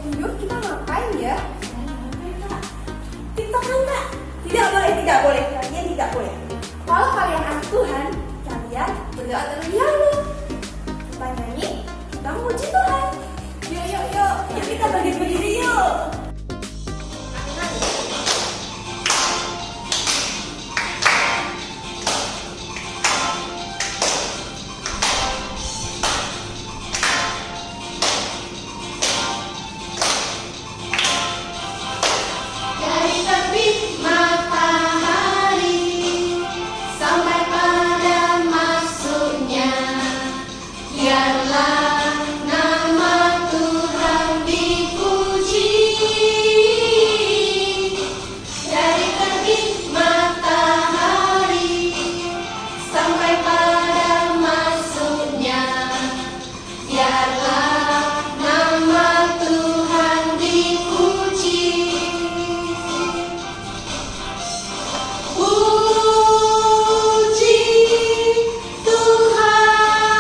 Yuk, kita ngapain ya? TikTokan, Kak? Tidak boleh, tidak boleh. Kalian tidak boleh. Kalau kalian anak Tuhan, kalian berdoa terlebih dahulu. Kita nyanyi, kita memuji Tuhan. Yuk, yuk, yuk. Yuk kita berdiri yuk. Dari terbit matahari sampai pada masuknya, biarlah nama Tuhan dipuji. Dari terbit matahari sampai pada masuknya, biarlah nama Tuhan dipuji. Puji Tuhan,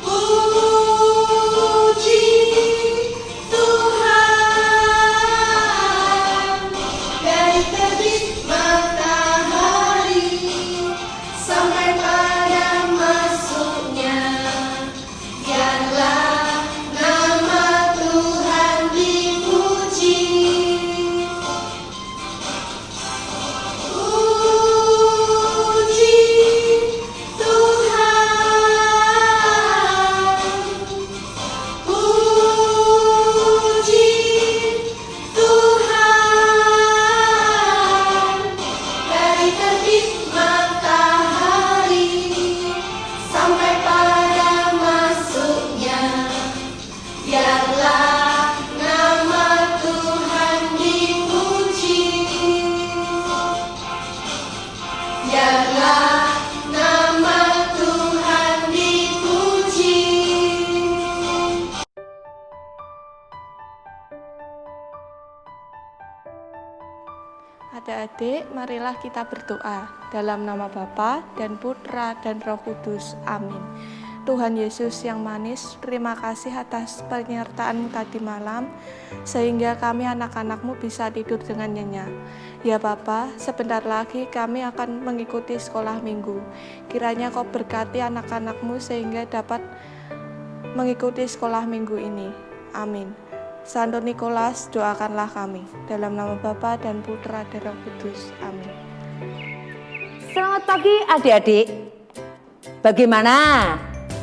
puji Tuhan. Dari terbit matahari sampai pada masuknya, biarlah nama Tuhan dipuji. Puji Tuhan, puji Tuhan. Dari terbit matahari sampai pada masuknya, biarlah nama Tuhan dipuji. Biarlah nama Tuhan dipuji. Adik-adik, marilah kita berdoa dalam nama Bapa dan Putra dan Roh Kudus. Amin. Tuhan Yesus yang manis, terima kasih atas penyertaan-Mu tadi malam, sehingga kami anak-anak-Mu bisa tidur dengan nyenyak. Ya Bapa, sebentar lagi kami akan mengikuti sekolah minggu. Kiranya Kau berkati anak-anak-Mu sehingga dapat mengikuti sekolah minggu ini. Amin. Santo Nikolas, doakanlah kami. Dalam nama Bapa dan Putra dan Roh Kudus. Amin. Selamat pagi adik-adik. Bagaimana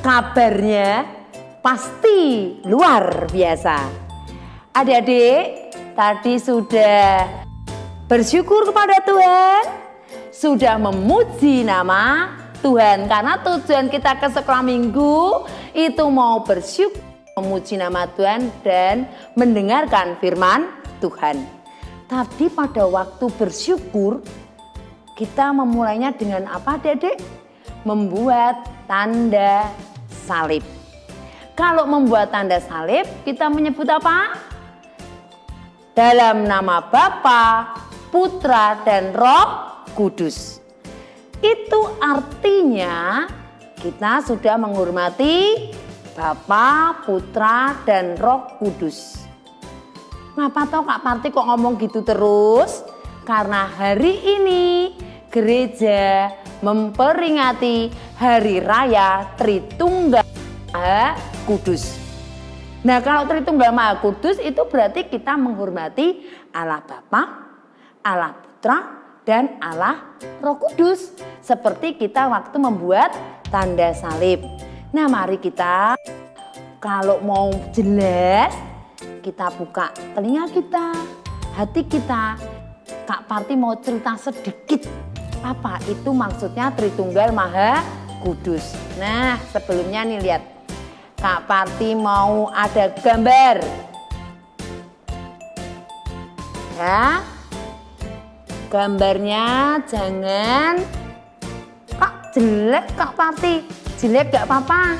kabarnya? Pasti luar biasa. Adik-adik, tadi sudah bersyukur kepada Tuhan, sudah memuji nama Tuhan. Karena tujuan kita ke sekolah minggu itu mau bersyukur, memuji nama Tuhan dan mendengarkan firman Tuhan. Tadi pada waktu bersyukur, kita memulainya dengan apa, Dedek? Membuat tanda salib. Kalau membuat tanda salib, kita menyebut apa? Dalam nama Bapa, Putra, dan Roh Kudus. Itu artinya kita sudah menghormati Bapa, Putra, dan Roh Kudus. Kenapa toh Kak Parti kok ngomong gitu terus? Karena hari ini gereja memperingati Hari Raya Tritunggal Maha Kudus. Nah, kalau Tritunggal Maha Kudus itu berarti kita menghormati Allah Bapa, Allah Putra, dan Allah Roh Kudus. Seperti kita waktu membuat tanda salib. Nah, mari kita kalau mau jelas, kita buka telinga kita, hati kita. Kak Parti mau cerita sedikit apa itu maksudnya Tritunggal Maha Kudus. Nah, sebelumnya nih lihat, Kak Parti mau ada gambar. Ya, gambarnya jangan Kak jelek Kak Parti. Jelek gak apa-apa,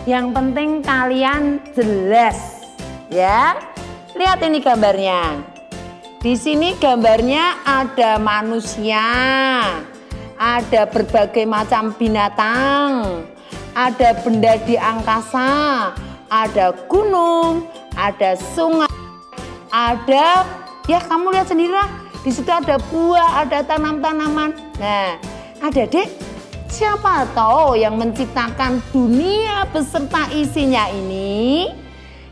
yang penting kalian jelas ya. Lihat ini gambarnya. Di sini gambarnya ada manusia, ada berbagai macam binatang, ada benda di angkasa, ada gunung, ada sungai, ada, ya kamu lihat sendirilah, di situ ada buah, ada tanam-tanaman. Nah, adik-adik, siapa tahu yang menciptakan dunia beserta isinya ini,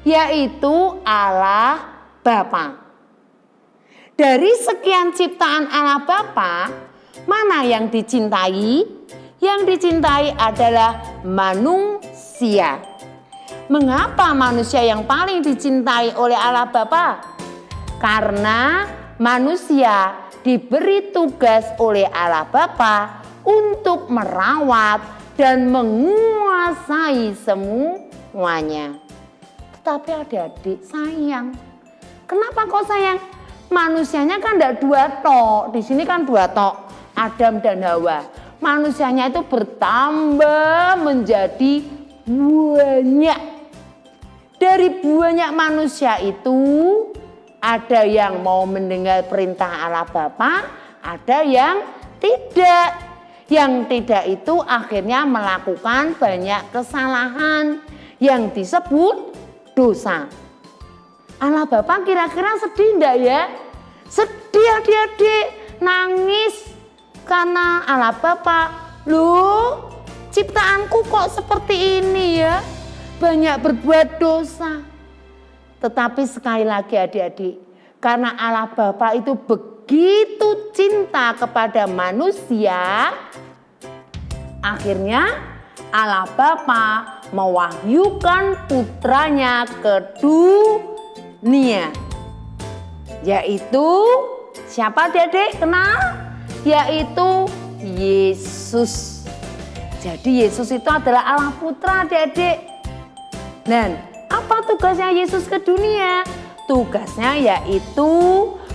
yaitu Allah Bapa. Dari sekian ciptaan Allah Bapa, mana yang dicintai? Yang dicintai adalah manusia. Mengapa manusia yang paling dicintai oleh Allah Bapa? Karena manusia diberi tugas oleh Allah Bapa untuk merawat dan menguasai semuanya. Tetapi adik-adik sayang. Kenapa kok sayang? Manusianya kan tidak dua tok. Di sini kan dua tok, Adam dan Hawa. Manusianya itu bertambah menjadi banyak. Dari banyak manusia itu ada yang mau mendengar perintah Allah Bapa, ada yang tidak. Yang tidak itu akhirnya melakukan banyak kesalahan yang disebut dosa. Allah Bapa kira-kira sedih enggak ya? Sedih adik-adik, nangis karena Allah Bapa, loh ciptaanku kok seperti ini ya, banyak berbuat dosa. Tetapi sekali lagi adik-adik, karena Allah Bapa itu begitu cinta kepada manusia, akhirnya Allah Bapa mewahyukan putranya ke dunia. Yaitu siapa adik-adik? Kenal? Yaitu Yesus. Jadi Yesus itu adalah Allah Putra adik-adik. Dan apa tugasnya Yesus ke dunia? Tugasnya yaitu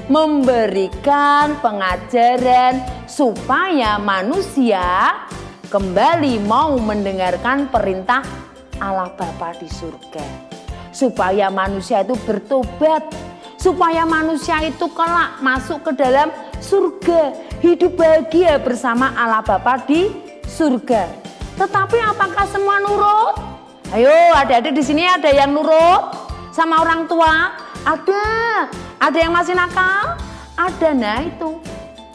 memberikan pengajaran supaya manusia kembali mau mendengarkan perintah Allah Bapa di surga. Supaya manusia itu bertobat, supaya manusia itu kelak masuk ke dalam surga, hidup bahagia bersama Allah Bapa di surga. Tetapi apakah semua nurut? Ayo adik-adik di sini ada yang nurut sama orang tua? Ada yang masih nakal? Ada. Nah itu,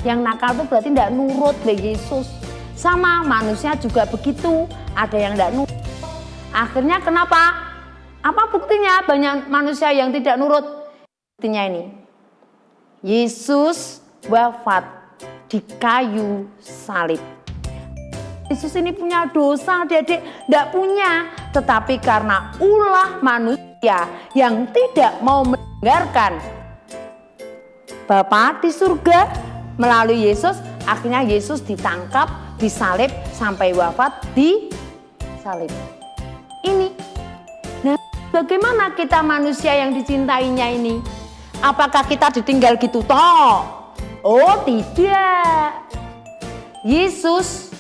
yang nakal itu berarti tidak nurut bagi Yesus. Sama manusia juga begitu, ada yang tidak nurut. Akhirnya kenapa? Apa buktinya banyak manusia yang tidak nurut? Buktinya ini, Yesus wafat di kayu salib. Yesus ini punya dosa adik-adik? Tidak punya. Tetapi karena ulah manusia yang tidak mau mendengarkan Bapa di surga melalui Yesus, akhirnya Yesus ditangkap, disalib sampai wafat di salib. Ini. Nah, bagaimana kita manusia yang dicintainya ini? Apakah kita ditinggal gitu toh? Oh, tidak. Yesus,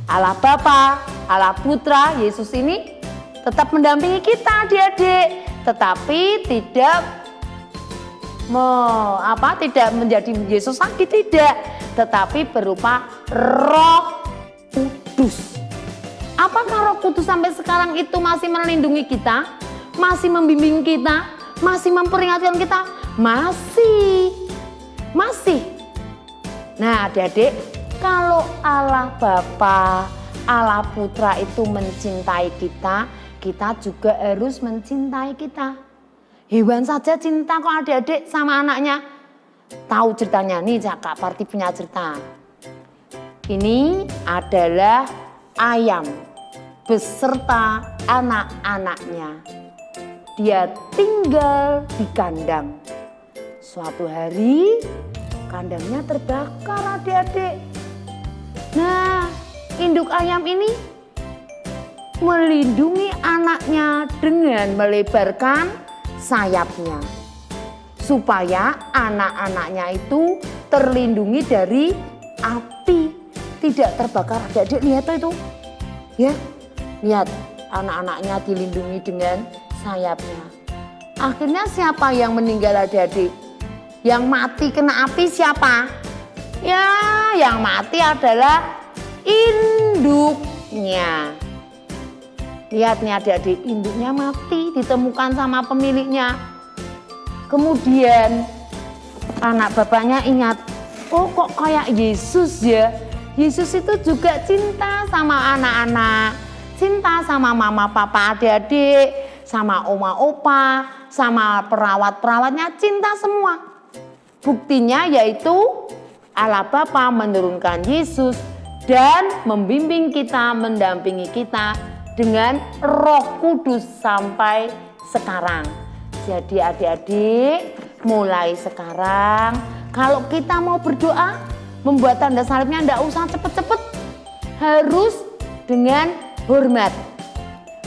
Allah Bapa, Allah Putra, Yesus ini tetap mendampingi kita adik-adik, tetapi tidak menjadi Yesus sakit, tidak, tetapi berupa Roh Kudus. Apakah Roh Kudus sampai sekarang itu masih melindungi kita, masih membimbing kita, masih memperingatkan kita? Masih. Nah adik-adik, kalau Allah Bapa, Allah Putra itu mencintai kita, kita juga harus mencintai kita. Hewan saja cinta kok adik-adik sama anaknya. Tahu ceritanya? Nih Kak Parti punya cerita. Ini adalah ayam beserta anak-anaknya. Dia tinggal di kandang. Suatu hari kandangnya terbakar adik-adik. Nah, induk ayam ini melindungi anaknya dengan melebarkan sayapnya. Supaya anak-anaknya itu terlindungi dari api, tidak terbakar. Adik-adik lihat itu. Ya, lihat anak-anaknya dilindungi dengan sayapnya. Akhirnya siapa yang meninggal adik-adik? Yang mati kena api siapa? Ya, yang mati adalah induknya. Lihat nih adik-adik, induknya mati ditemukan sama pemiliknya. Kemudian anak bapaknya ingat, oh kok kayak Yesus ya. Yesus itu juga cinta sama anak-anak, cinta sama mama papa adik-adik, sama oma opa, sama perawat-perawatnya, cinta semua. Buktinya yaitu Allah Bapa menurunkan Yesus dan membimbing kita, mendampingi kita dengan Roh Kudus sampai sekarang. Jadi adik-adik, mulai sekarang kalau kita mau berdoa, membuat tanda salibnya enggak usah cepet-cepet, harus dengan hormat.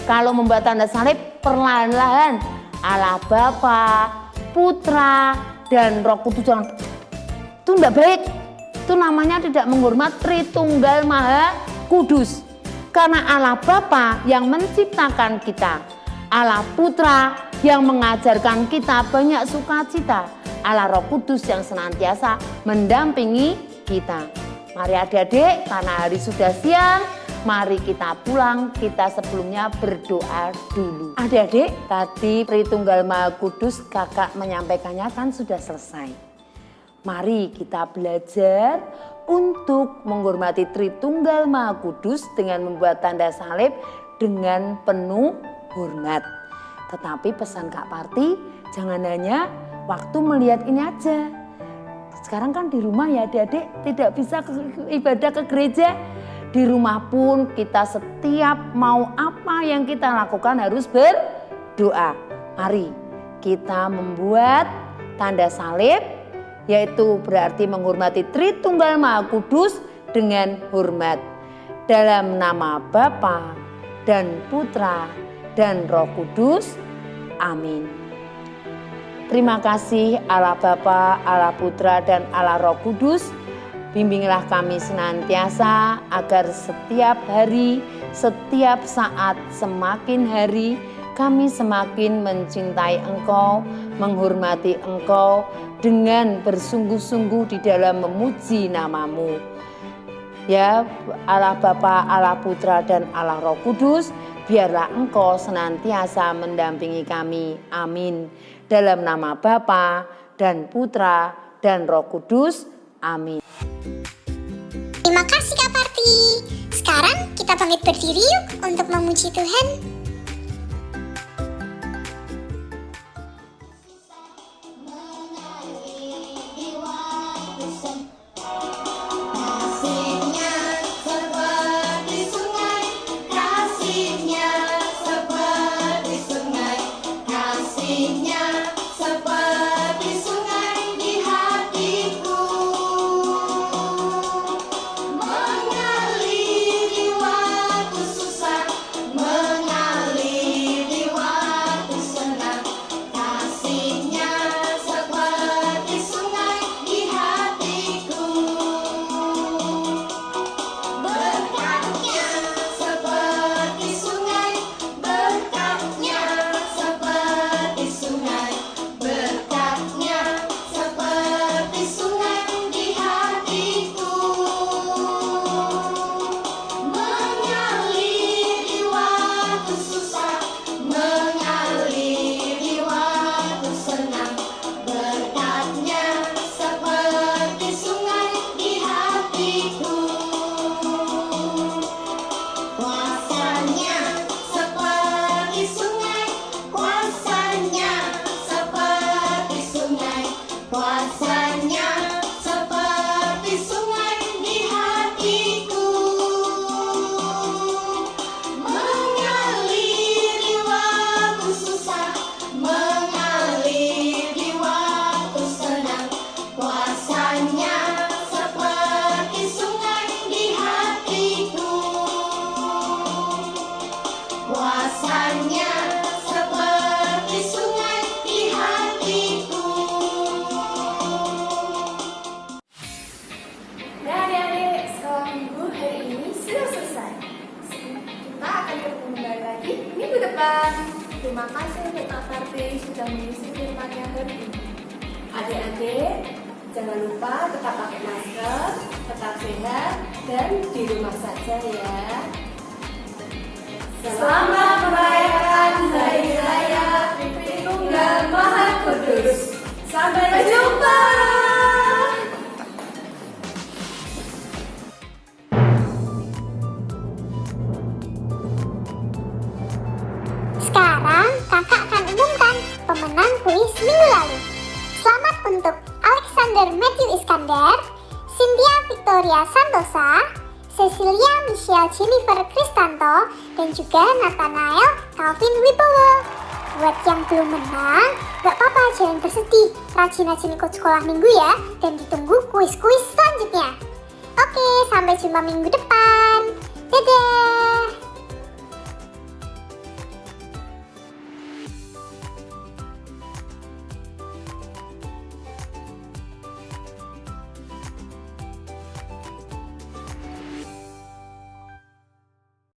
Kalau membuat tanda salib, perlahan-lahan Allah Bapa, Putra, dan Roh Kudus. Itu enggak baik. Itu namanya tidak menghormat Tritunggal Maha Kudus. Karena Allah Bapa yang menciptakan kita, Allah Putra yang mengajarkan kita banyak sukacita, Allah Roh Kudus yang senantiasa mendampingi kita. Mari adik-adik, karena hari sudah siang, mari kita pulang. Kita sebelumnya berdoa dulu. Adik-adik, tadi Tritunggal Maha Kudus kakak menyampaikannya kan sudah selesai. Mari kita belajar untuk menghormati Tritunggal Maha Kudus dengan membuat tanda salib dengan penuh hormat. Tetapi pesan Kak Parti, jangan hanya waktu melihat ini aja. Sekarang kan di rumah ya adik-adik tidak bisa ibadah ke gereja. Di rumah pun kita setiap mau apa yang kita lakukan harus berdoa. Mari kita membuat tanda salib, yaitu berarti menghormati Tritunggal Maha Kudus dengan hormat. Dalam nama Bapa dan Putra dan Roh Kudus. Amin. Terima kasih Allah Bapa, Allah Putra, dan Allah Roh Kudus. Bimbinglah kami senantiasa agar setiap hari, setiap saat, semakin hari kami semakin mencintai Engkau, menghormati Engkau dengan bersungguh-sungguh di dalam memuji nama-Mu. Ya Allah Bapa, Allah Putra, dan Allah Roh Kudus, biarlah Engkau senantiasa mendampingi kami. Amin. Dalam nama Bapa dan Putra dan Roh Kudus. Amin. Terima kasih Kak Parti. Sekarang kita pamit berdiri yuk untuk memuji Tuhan. Kasihnya seperti sungai, kasihnya seperti sungai, kasihnya seperti sungai di hatiku, mengalir di waktu susah, mengalir di waktu senang, kasihnya seperti sungai di hatiku. Berkatnya seperti sungai, berkatnya seperti sungai, berkatnya seperti sungai di hatiku, mengalir di waktu susah, mengalir di waktu senang, berkatnya seperti sungai di hatiku. Kuasanya seperti sungai, kuasanya seperti sungai, kuasanya seperti sungai di hatiku, mengalir di waktu susah, mengalir di waktu senang, kuasanya seperti sungai di hatiku, kuasanya seperti sungai di hatiku. Nah adik-adik, sekolah minggu hari ini sudah selesai. Kita akan ketemu kembali lagi minggu depan. Terima kasih untuk Kak Parti sudah mengisi firman-Nya hari ini. Adik-adik, jangan lupa tetap pakai masker, tetap sehat, dan di rumah saja ya. Selamat merayakan Hari Raya Tritunggal Maha Kudus. Sampai jumpa. Sekarang kakak akan umumkan pemenang kuis minggu lalu. Selamat untuk Alexander Matthew Iskandar, Cynthia Victoria Santosa, Cecilia Michelle Jennifer Kristanto, dan juga Nathanael Calvin Wibowo. Buat yang belum menang, gak apa-apa, jangan bersedih. Rajin-rajin ikut sekolah minggu ya, dan ditunggu kuis-kuis selanjutnya. Oke, sampai jumpa minggu depan. Dadah!